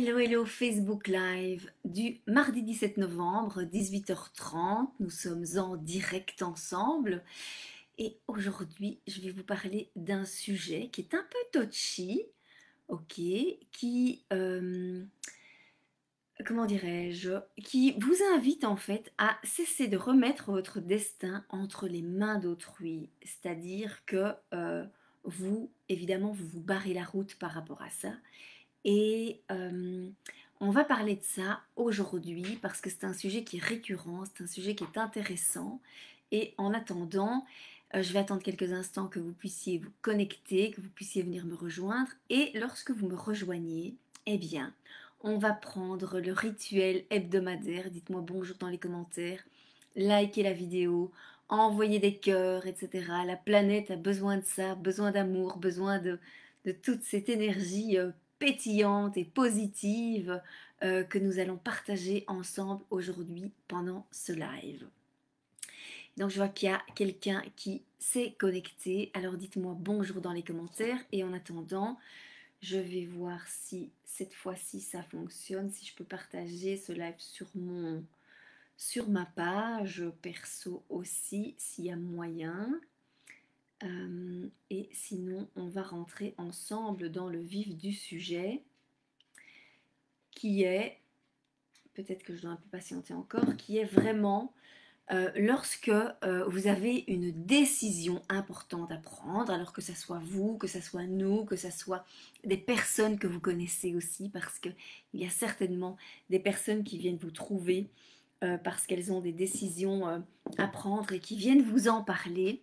Hello, hello Facebook Live du mardi 17 novembre, 18h30. Nous sommes en direct ensemble et aujourd'hui, je vais vous parler d'un sujet qui est un peu touchy, ok, qui, comment dirais-je, qui vous invite en fait à cesser de remettre votre destin entre les mains d'autrui. C'est-à-dire que vous, évidemment, vous vous barrez la route par rapport à ça. Et on va parler de ça aujourd'hui parce que c'est un sujet qui est récurrent, c'est un sujet qui est intéressant. Et en attendant, je vais attendre quelques instants que vous puissiez vous connecter, que vous puissiez venir me rejoindre. Et lorsque vous me rejoignez, eh bien, on va prendre le rituel hebdomadaire. Dites-moi bonjour dans les commentaires, likez la vidéo, envoyez des cœurs, etc. La planète a besoin de ça, besoin d'amour, besoin de toute cette énergie pétillante et positive que nous allons partager ensemble aujourd'hui pendant ce live. Donc je vois qu'il y a quelqu'un qui s'est connecté. Alors dites-moi bonjour dans les commentaires. Et en attendant, je vais voir si cette fois-ci ça fonctionne, si je peux partager ce live sur ma page perso aussi, s'il y a moyen. Et sinon, on va rentrer ensemble dans le vif du sujet, qui est, peut-être que je dois un peu patienter encore, qui est vraiment lorsque vous avez une décision importante à prendre, alors que ce soit vous, que ce soit nous, que ce soit des personnes que vous connaissez aussi, parce qu'il y a certainement des personnes qui viennent vous trouver parce qu'elles ont des décisions à prendre et qui viennent vous en parler.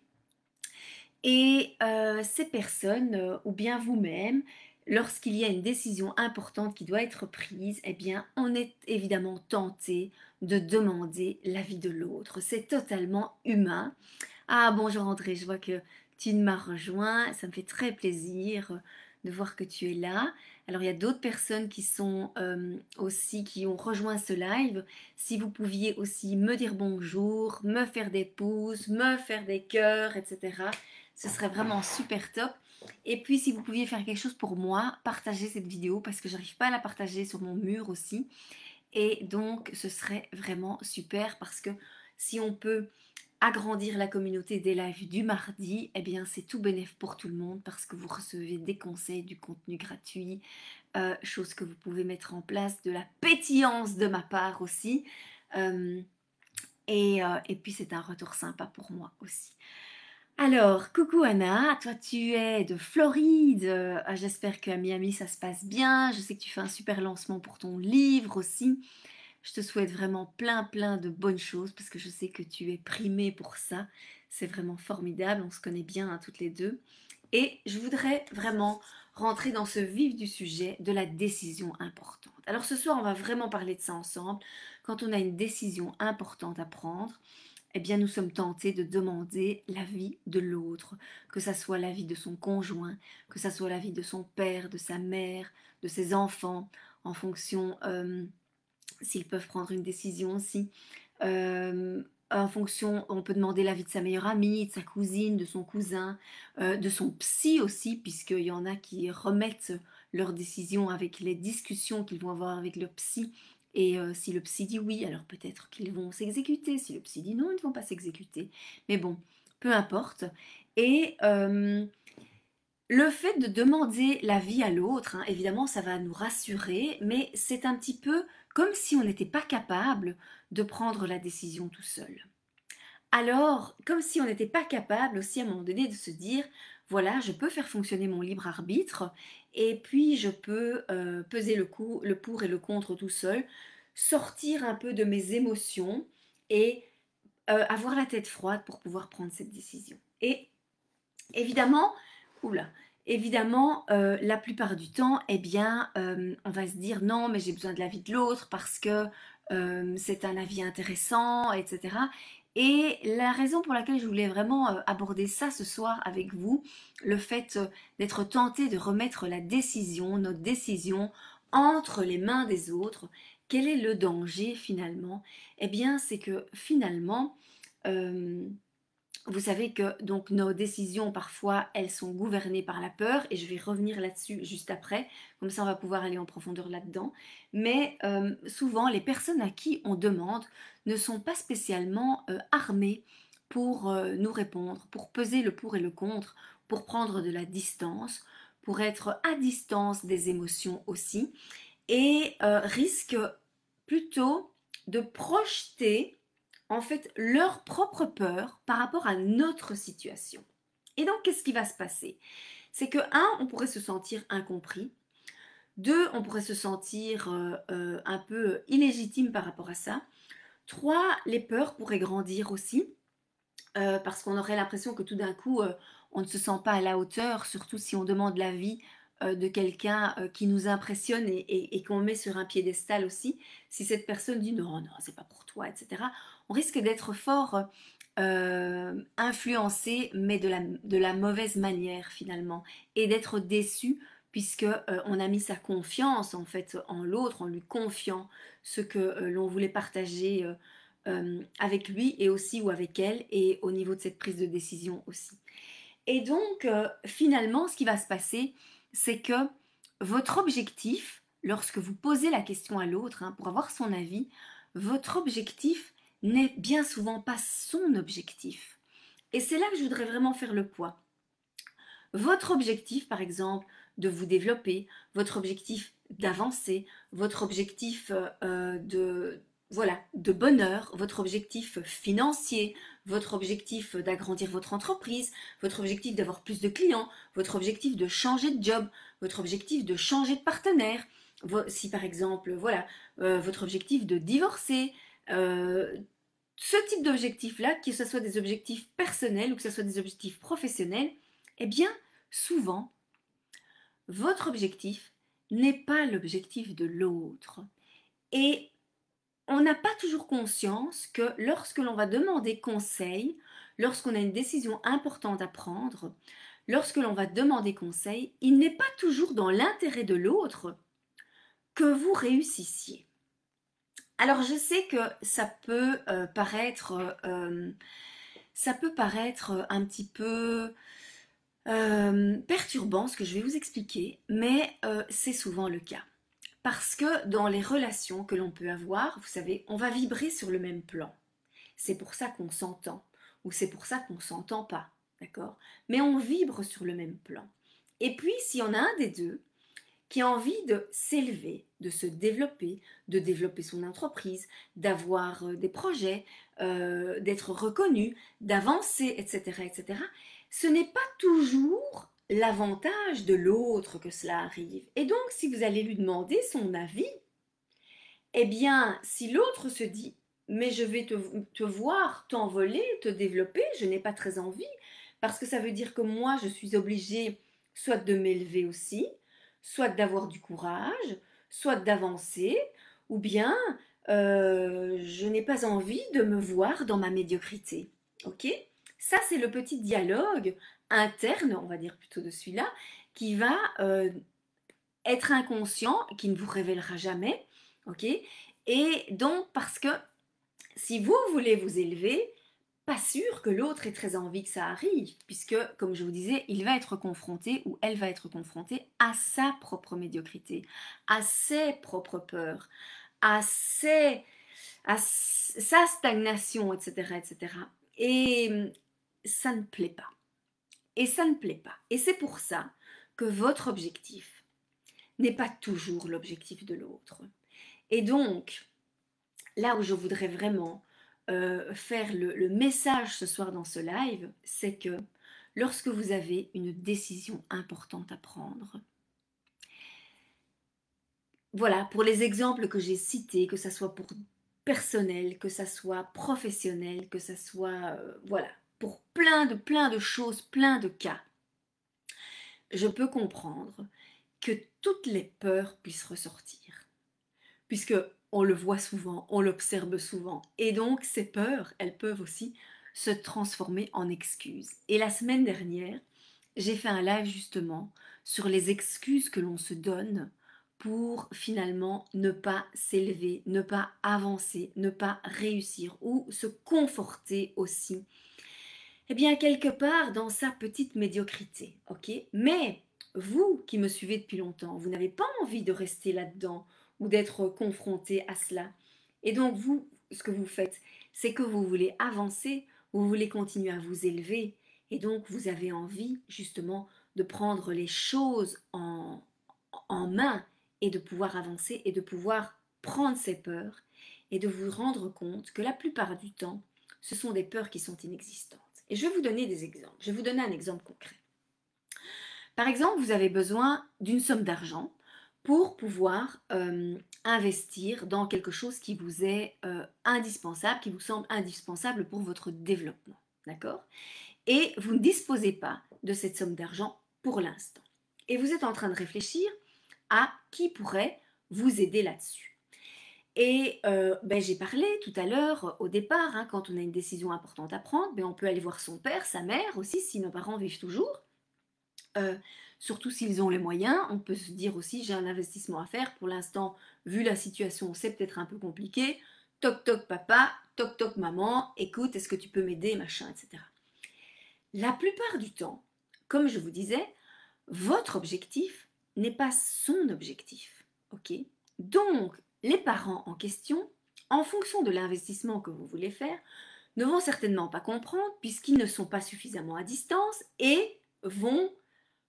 Et ces personnes, ou bien vous-même, lorsqu'il y a une décision importante qui doit être prise, eh bien, on est évidemment tenté de demander l'avis de l'autre. C'est totalement humain. Ah, bonjour André, je vois que tu m'as rejoint. Ça me fait très plaisir de voir que tu es là. Alors, il y a d'autres personnes qui sont aussi, qui ont rejoint ce live. Si vous pouviez aussi me dire bonjour, me faire des pouces, me faire des cœurs, etc. Ce serait vraiment super top. Et puis, si vous pouviez faire quelque chose pour moi, partagez cette vidéo parce que j'arrive pas à la partager sur mon mur aussi. Et donc, ce serait vraiment super parce que si on peut agrandir la communauté des lives du mardi, eh bien, c'est tout bénef pour tout le monde parce que vous recevez des conseils, du contenu gratuit, chose que vous pouvez mettre en place, de la pétillance de ma part aussi. Et puis, c'est un retour sympa pour moi aussi. Alors, coucou Anna, toi tu es de Floride. J'espère qu'à Miami ça se passe bien. Je sais que tu fais un super lancement pour ton livre aussi. Je te souhaite vraiment plein de bonnes choses parce que je sais que tu es primée pour ça. C'est vraiment formidable, on se connaît bien hein, toutes les deux. Et je voudrais vraiment rentrer dans ce vif du sujet de la décision importante. Alors ce soir, on va vraiment parler de ça ensemble. Quand on a une décision importante à prendre, eh bien nous sommes tentés de demander l'avis de l'autre, que ça soit l'avis de son conjoint, que ça soit l'avis de son père, de sa mère, de ses enfants, en fonction s'ils peuvent prendre une décision aussi. En fonction, on peut demander l'avis de sa meilleure amie, de sa cousine, de son cousin, de son psy aussi, puisqu'il y en a qui remettent leurs décisions avec les discussions qu'ils vont avoir avec leur psy. Et si le psy dit oui, alors peut-être qu'ils vont s'exécuter. Si le psy dit non, ils ne vont pas s'exécuter. Mais bon, peu importe. Et le fait de demander l'avis à l'autre, hein, évidemment, ça va nous rassurer, mais c'est un petit peu comme si on n'était pas capable de prendre la décision tout seul. Alors, comme si on n'était pas capable aussi à un moment donné de se dire, voilà, je peux faire fonctionner mon libre arbitre, et puis je peux peser le pour et le contre tout seul, sortir un peu de mes émotions et avoir la tête froide pour pouvoir prendre cette décision. Et évidemment, oula, évidemment, la plupart du temps, eh bien, on va se dire non, mais j'ai besoin de l'avis de l'autre parce que c'est un avis intéressant, etc. Et la raison pour laquelle je voulais vraiment aborder ça ce soir avec vous, le fait d'être tenté de remettre la décision, notre décision, entre les mains des autres, quel est le danger finalement? Eh bien, c'est que finalement, euh, vous savez que donc nos décisions parfois elles sont gouvernées par la peur et je vais revenir là-dessus juste après, comme ça on va pouvoir aller en profondeur là-dedans. Mais souvent les personnes à qui on demande ne sont pas spécialement armées pour nous répondre, pour peser le pour et le contre, pour prendre de la distance, pour être à distance des émotions aussi et risquent plutôt de projeter en fait leur propre peur par rapport à notre situation. Et donc, qu'est-ce qui va se passer? C'est que, un, on pourrait se sentir incompris. Deux, on pourrait se sentir un peu illégitime par rapport à ça. Trois, les peurs pourraient grandir aussi, parce qu'on aurait l'impression que tout d'un coup, on ne se sent pas à la hauteur, surtout si on demande l'avis de quelqu'un qui nous impressionne et qu'on met sur un piédestal aussi. Si cette personne dit non, non, c'est pas pour toi, etc., on risque d'être fort influencé, mais de la mauvaise manière finalement, et d'être déçu puisque on a mis sa confiance en fait en l'autre, en lui confiant ce que l'on voulait partager avec lui et aussi ou avec elle, et au niveau de cette prise de décision aussi. Et donc, finalement, ce qui va se passer, c'est que votre objectif, lorsque vous posez la question à l'autre, hein, pour avoir son avis, votre objectif n'est bien souvent pas son objectif. Et c'est là que je voudrais vraiment faire le poids. Votre objectif, par exemple, de vous développer, votre objectif d'avancer, votre objectif voilà, de bonheur, votre objectif financier, votre objectif d'agrandir votre entreprise, votre objectif d'avoir plus de clients, votre objectif de changer de job, votre objectif de changer de partenaire, si par exemple, voilà, votre objectif de divorcer, ce type d'objectifs-là, que ce soit des objectifs personnels ou que ce soit des objectifs professionnels, eh bien, souvent, votre objectif n'est pas l'objectif de l'autre. Et on n'a pas toujours conscience que lorsque l'on va demander conseil, lorsqu'on a une décision importante à prendre, lorsque l'on va demander conseil, il n'est pas toujours dans l'intérêt de l'autre que vous réussissiez. Alors je sais que ça peut paraître un petit peu perturbant ce que je vais vous expliquer, mais c'est souvent le cas. Parce que dans les relations que l'on peut avoir, vous savez, on va vibrer sur le même plan. C'est pour ça qu'on s'entend, ou c'est pour ça qu'on ne s'entend pas, d'accord? Mais on vibre sur le même plan. Et puis, s'il y en a un des deux qui a envie de s'élever, de se développer, de développer son entreprise, d'avoir des projets, d'être reconnu, d'avancer, etc., etc., ce n'est pas toujours l'avantage de l'autre que cela arrive. Et donc, si vous allez lui demander son avis, eh bien, si l'autre se dit, mais je vais te voir t'envoler, te développer, je n'ai pas très envie, parce que ça veut dire que moi, je suis obligée soit de m'élever aussi, soit d'avoir du courage, soit d'avancer, ou bien je n'ai pas envie de me voir dans ma médiocrité. Ok? Ça, c'est le petit dialogue interne, on va dire plutôt de celui-là, qui va être inconscient, qui ne vous révélera jamais. Ok? Et donc, parce que si vous voulez vous élever, pas sûr que l'autre ait très envie que ça arrive, puisque, comme je vous disais, il va être confronté ou elle va être confrontée à sa propre médiocrité, à ses propres peurs, à sa stagnation, etc., etc. Et ça ne plaît pas. Et ça ne plaît pas. Et c'est pour ça que votre objectif n'est pas toujours l'objectif de l'autre. Et donc, là où je voudrais vraiment faire le message ce soir dans ce live, c'est que lorsque vous avez une décision importante à prendre, voilà, pour les exemples que j'ai cités, que ça soit pour personnel, que ça soit professionnel, que ça soit, voilà, pour plein de choses, plein de cas, je peux comprendre que toutes les peurs puissent ressortir. Puisque on le voit souvent, on l'observe souvent. Et donc, ces peurs, elles peuvent aussi se transformer en excuses. Et la semaine dernière, j'ai fait un live justement sur les excuses que l'on se donne pour finalement ne pas s'élever, ne pas avancer, ne pas réussir ou se conforter aussi Eh bien, quelque part dans sa petite médiocrité, ok? Mais vous qui me suivez depuis longtemps, vous n'avez pas envie de rester là-dedans ou d'être confronté à cela. Et donc, vous, ce que vous faites, c'est que vous voulez avancer, vous voulez continuer à vous élever. Et donc, vous avez envie justement de prendre les choses en main et de pouvoir avancer et de pouvoir prendre ces peurs et de vous rendre compte que la plupart du temps, ce sont des peurs qui sont inexistantes. Et je vais vous donner des exemples. Je vais vous donner un exemple concret. Par exemple, vous avez besoin d'une somme d'argent pour pouvoir investir dans quelque chose qui vous est indispensable, qui vous semble indispensable pour votre développement. D'accord? Et vous ne disposez pas de cette somme d'argent pour l'instant. Et vous êtes en train de réfléchir à qui pourrait vous aider là-dessus. Et j'ai parlé tout à l'heure, au départ, hein, quand on a une décision importante à prendre, on peut aller voir son père, sa mère aussi, si nos parents vivent toujours. Euh, Surtout s'ils ont les moyens, on peut se dire aussi, j'ai un investissement à faire. Pour l'instant, vu la situation, c'est peut-être un peu compliqué. Toc toc papa, toc toc maman, écoute, est-ce que tu peux m'aider, machin, etc. La plupart du temps, comme je vous disais, votre objectif n'est pas son objectif. Ok? Donc, les parents en question, en fonction de l'investissement que vous voulez faire, ne vont certainement pas comprendre puisqu'ils ne sont pas suffisamment à distance et vont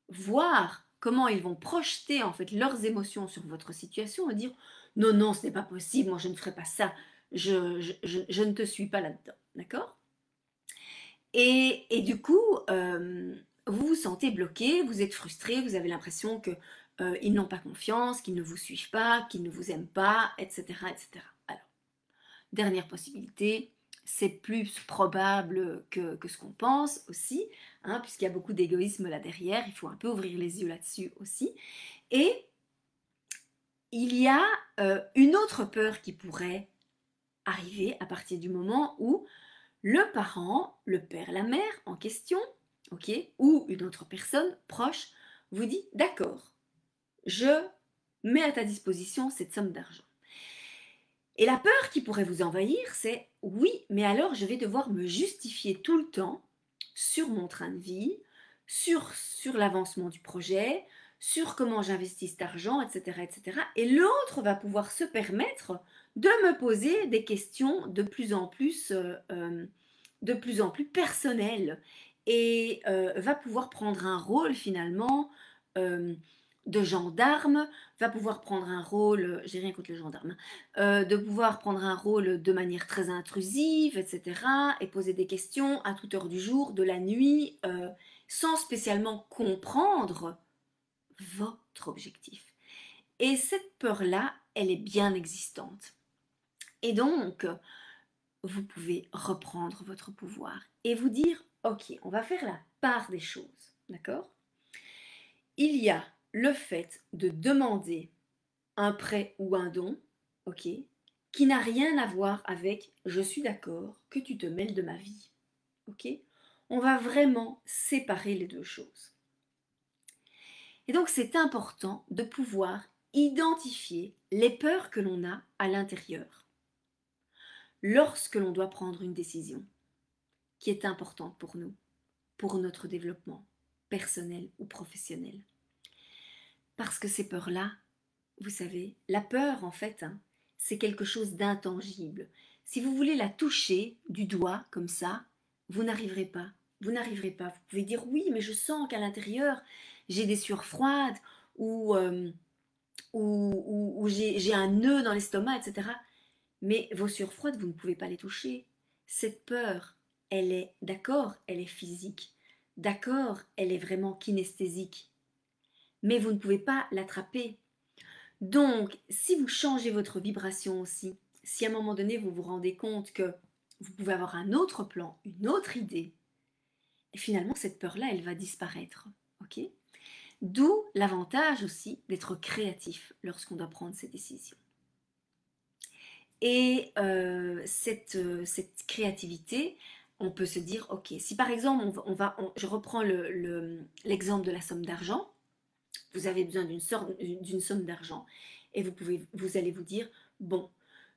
voir comment ils vont projeter en fait leurs émotions sur votre situation et dire non, non, ce n'est pas possible, moi je ne ferai pas ça, je ne te suis pas là-dedans. D'accord? Et du coup, vous vous sentez bloqué, vous êtes frustré, vous avez l'impression que ils n'ont pas confiance, qu'ils ne vous suivent pas, qu'ils ne vous aiment pas, etc., etc. Alors, dernière possibilité, c'est plus probable que ce qu'on pense aussi, hein, puisqu'il y a beaucoup d'égoïsme là derrière, il faut un peu ouvrir les yeux là-dessus aussi. Et il y a une autre peur qui pourrait arriver à partir du moment où le parent, le père, la mère en question, ok, ou une autre personne proche, vous dit d'accord, je mets à ta disposition cette somme d'argent. Et la peur qui pourrait vous envahir, c'est oui, mais alors je vais devoir me justifier tout le temps sur mon train de vie, sur l'avancement du projet, sur comment j'investis cet argent, etc., etc. Et l'autre va pouvoir se permettre de me poser des questions de plus en plus personnelles et va pouvoir prendre un rôle finalement euh, de gendarme, va pouvoir prendre un rôle, j'ai rien contre le gendarme, de pouvoir prendre un rôle de manière très intrusive, etc., et poser des questions à toute heure du jour, de la nuit, sans spécialement comprendre votre objectif. Et cette peur-là, elle est bien existante. Et donc, vous pouvez reprendre votre pouvoir et vous dire, ok, on va faire la part des choses, d'accord? Il y a le fait de demander un prêt ou un don, ok, qui n'a rien à voir avec je suis d'accord que tu te mêles de ma vie, ok? On va vraiment séparer les deux choses. Et donc c'est important de pouvoir identifier les peurs que l'on a à l'intérieur lorsque l'on doit prendre une décision qui est importante pour nous, pour notre développement personnel ou professionnel. Parce que ces peurs-là, vous savez, la peur, en fait, hein, c'est quelque chose d'intangible. Si vous voulez la toucher du doigt, comme ça, vous n'arriverez pas. Vous n'arriverez pas. Vous pouvez dire oui, mais je sens qu'à l'intérieur, j'ai des sueurs froides ou j'ai un nœud dans l'estomac, etc. Mais vos sueurs froides, vous ne pouvez pas les toucher. Cette peur, elle est, d'accord, elle est physique. D'accord, elle est vraiment kinesthésique. Mais vous ne pouvez pas l'attraper. Donc, si vous changez votre vibration aussi, si à un moment donné vous vous rendez compte que vous pouvez avoir un autre plan, une autre idée, et finalement cette peur-là, elle va disparaître. Ok? D'où l'avantage aussi d'être créatif lorsqu'on doit prendre ces décisions. Et cette créativité, on peut se dire, ok, si par exemple, je reprends l'exemple de la somme d'argent, vous avez besoin d'une somme d'argent et vous allez vous dire, bon,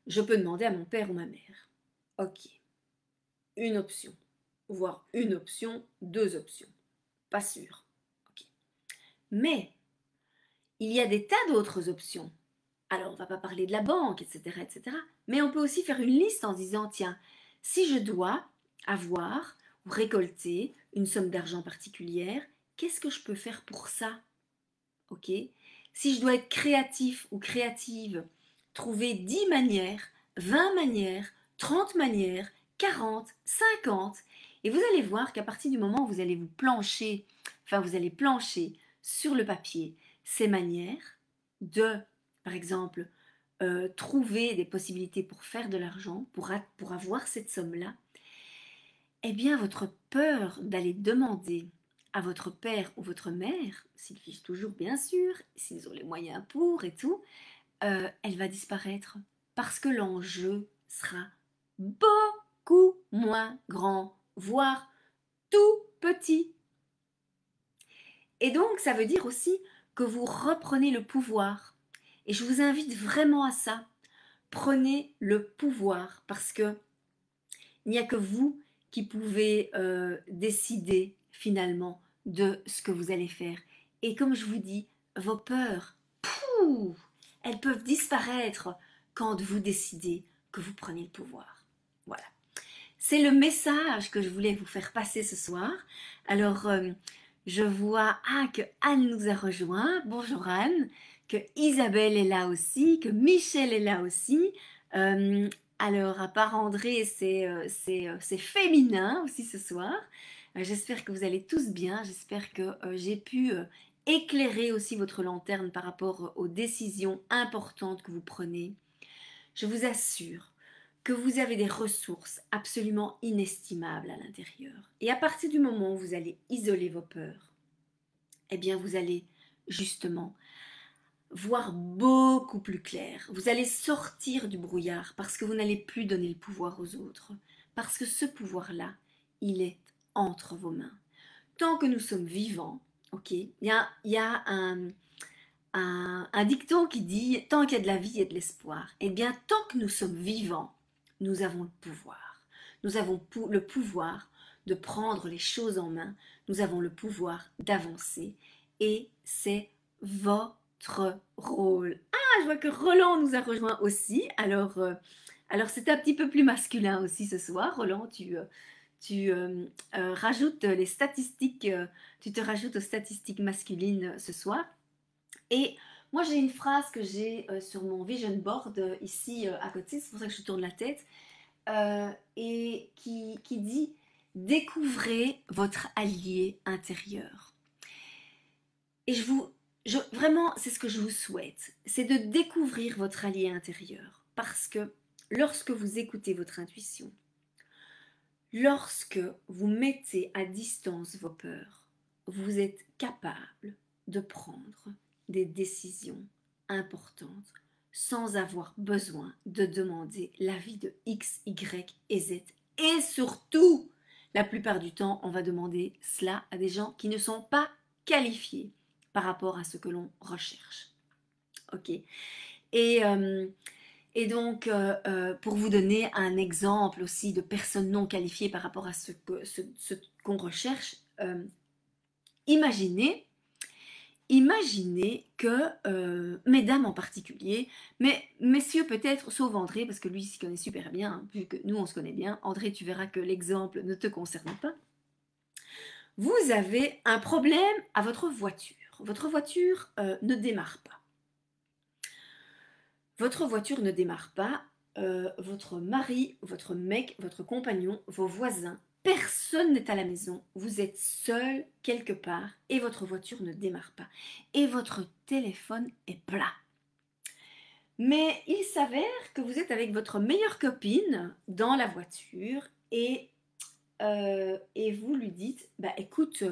je peux demander à mon père ou ma mère. Ok, une option. voire une option, deux options. Pas sûr. Ok. Mais il y a des tas d'autres options. Alors, on ne va pas parler de la banque, etc., etc. Mais on peut aussi faire une liste en disant, tiens, si je dois avoir ou récolter une somme d'argent particulière, qu'est-ce que je peux faire pour ça? Ok. Si je dois être créatif ou créative, trouver 10 manières, 20 manières, 30 manières, 40, 50. Et vous allez voir qu'à partir du moment où vous allez vous allez plancher sur le papier ces manières de, par exemple, trouver des possibilités pour faire de l'argent, pour avoir cette somme-là, eh bien votre peur d'aller demander à votre père ou votre mère, s'ils vivent toujours bien sûr, s'ils ont les moyens pour et tout, elle va disparaître parce que l'enjeu sera beaucoup moins grand, voire tout petit. Et donc ça veut dire aussi que vous reprenez le pouvoir. Et je vous invite vraiment à ça. Prenez le pouvoir parce que il n'y a que vous qui pouvez décider finalement de ce que vous allez faire. Et comme je vous dis, vos peurs, pouh, elles peuvent disparaître quand vous décidez que vous prenez le pouvoir. Voilà. C'est le message que je voulais vous faire passer ce soir. Alors, je vois que Anne nous a rejoint. Bonjour Anne. Que Isabelle est là aussi. Que Michel est là aussi. Euh, alors, à part André, c'est féminin aussi ce soir. J'espère que vous allez tous bien. J'espère que j'ai pu éclairer aussi votre lanterne par rapport aux décisions importantes que vous prenez. Je vous assure que vous avez des ressources absolument inestimables à l'intérieur. Et à partir du moment où vous allez isoler vos peurs, eh bien vous allez justement voir beaucoup plus clair. Vous allez sortir du brouillard parce que vous n'allez plus donner le pouvoir aux autres. Parce que ce pouvoir-là, il est entre vos mains. Tant que nous sommes vivants, ok, il y a un dicton qui dit tant qu'il y a de la vie, il y a de l'espoir. Eh bien, tant que nous sommes vivants, nous avons le pouvoir. Nous avons le pouvoir de prendre les choses en main. Nous avons le pouvoir d'avancer. Et c'est votre rôle. Ah, je vois que Roland nous a rejoint aussi. Alors c'est un petit peu plus masculin aussi ce soir. Roland, tu rajoutes les statistiques, tu te rajoutes aux statistiques masculines ce soir. Et moi, j'ai une phrase que j'ai sur mon vision board ici à côté, c'est pour ça que je tourne la tête, et qui dit découvrez votre allié intérieur. Et vraiment, c'est ce que je vous souhaite, c'est de découvrir votre allié intérieur. Parce que lorsque vous écoutez votre intuition, lorsque vous mettez à distance vos peurs, vous êtes capable de prendre des décisions importantes sans avoir besoin de demander l'avis de X, Y et Z. Et surtout, la plupart du temps, on va demander cela à des gens qui ne sont pas qualifiés par rapport à ce que l'on recherche. Ok. Et, euh, et donc, pour vous donner un exemple aussi de personnes non qualifiées par rapport à ce qu'on recherche, imaginez que, mesdames en particulier, mais messieurs peut-être, sauf André, parce que lui il s'y connaît super bien, hein, vu que nous on se connaît bien. André, tu verras que l'exemple ne te concerne pas. Vous avez un problème à votre voiture. Votre voiture ne démarre pas. Votre voiture ne démarre pas. Votre mari, votre mec, votre compagnon, vos voisins, personne n'est à la maison. Vous êtes seul quelque part et votre voiture ne démarre pas. Et votre téléphone est plat. Mais il s'avère que vous êtes avec votre meilleure copine dans la voiture et vous lui dites, bah écoute,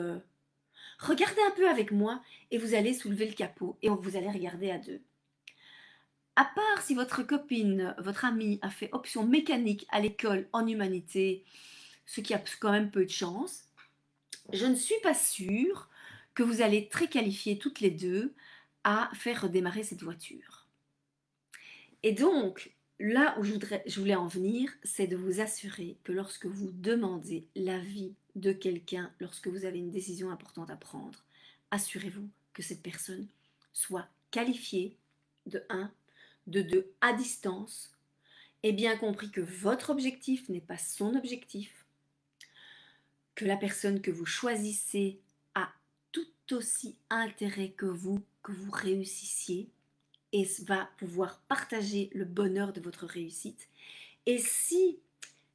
regardez un peu avec moi et vous allez soulever le capot et vous allez regarder à deux. À part si votre copine, votre amie a fait option mécanique à l'école en humanité, ce qui a quand même peu de chance, je ne suis pas sûre que vous allez être très qualifiées toutes les deux à faire redémarrer cette voiture. Et donc, là où je voulais en venir, c'est de vous assurer que lorsque vous demandez l'avis de quelqu'un, lorsque vous avez une décision importante à prendre, assurez-vous que cette personne soit qualifiée de un, de 2 à distance, et bien compris que votre objectif n'est pas son objectif, que la personne que vous choisissez a tout aussi intérêt que vous réussissiez, et va pouvoir partager le bonheur de votre réussite. Et si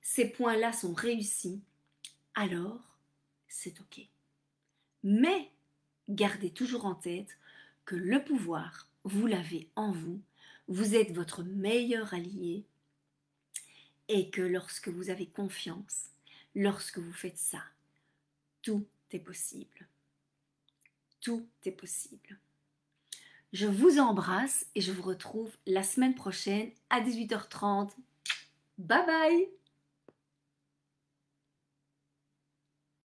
ces points-là sont réussis, alors c'est OK. Mais gardez toujours en tête que le pouvoir, vous l'avez en vous, vous êtes votre meilleur allié et que lorsque vous avez confiance, lorsque vous faites ça, tout est possible. Tout est possible. Je vous embrasse et je vous retrouve la semaine prochaine à 18h30. Bye bye!